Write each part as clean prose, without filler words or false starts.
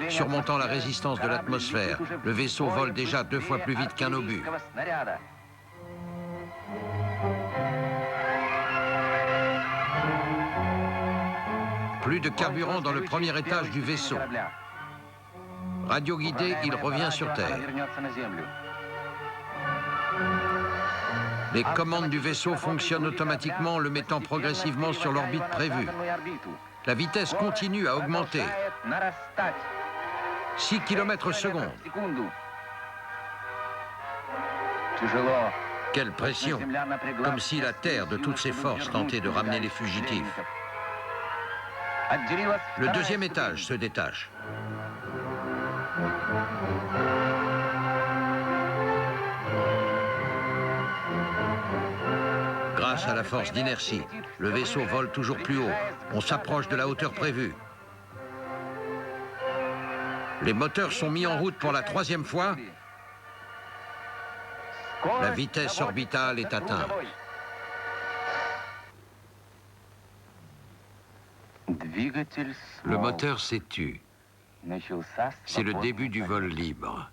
Surmontant la résistance de l'atmosphère, le vaisseau vole déjà 2 fois plus vite qu'un obus. Plus de carburant dans le premier étage du vaisseau. Radio-guidé, il revient sur Terre. Les commandes du vaisseau fonctionnent automatiquement, le mettant progressivement sur l'orbite prévue. La vitesse continue à augmenter. 6 km/s. Quelle pression! Comme si la Terre, de toutes ses forces, tentait de ramener les fugitifs. Le deuxième étage se détache. Grâce à la force d'inertie, le vaisseau vole toujours plus haut. On s'approche de la hauteur prévue. Les moteurs sont mis en route pour la 3e fois. La vitesse orbitale est atteinte. Le moteur s'est tu. C'est le début du vol libre.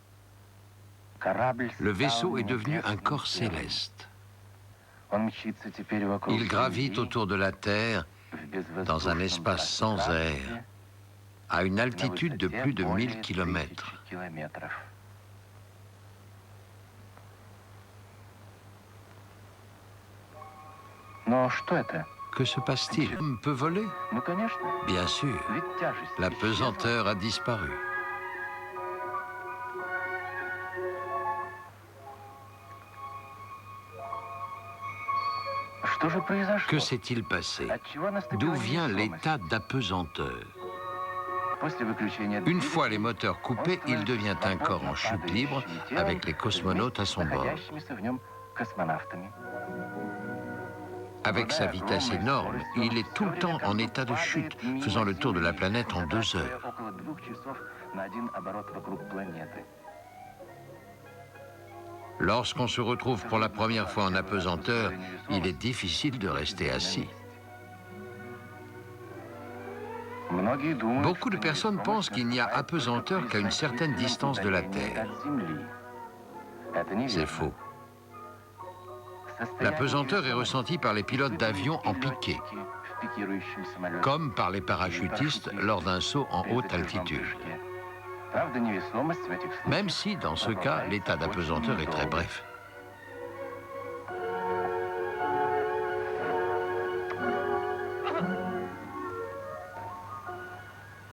Le vaisseau est devenu un corps céleste. Il gravite autour de la Terre dans un espace sans air, à une altitude de plus de 1000 km. Que se passe-t-il? L'homme peut voler? Bien sûr. La pesanteur a disparu. Que s'est-il passé? D'où vient l'état d'apesanteur? Une fois les moteurs coupés, il devient un corps en chute libre avec les cosmonautes à son bord. Avec sa vitesse énorme, il est tout le temps en état de chute, faisant le tour de la planète en 2 heures. Lorsqu'on se retrouve pour la première fois en apesanteur, il est difficile de rester assis. Beaucoup de personnes pensent qu'il n'y a apesanteur qu'à une certaine distance de la Terre. C'est faux. L'apesanteur est ressentie par les pilotes d'avions en piqué, comme par les parachutistes lors d'un saut en haute altitude. Même si, dans ce cas, l'état d'apesanteur est très bref.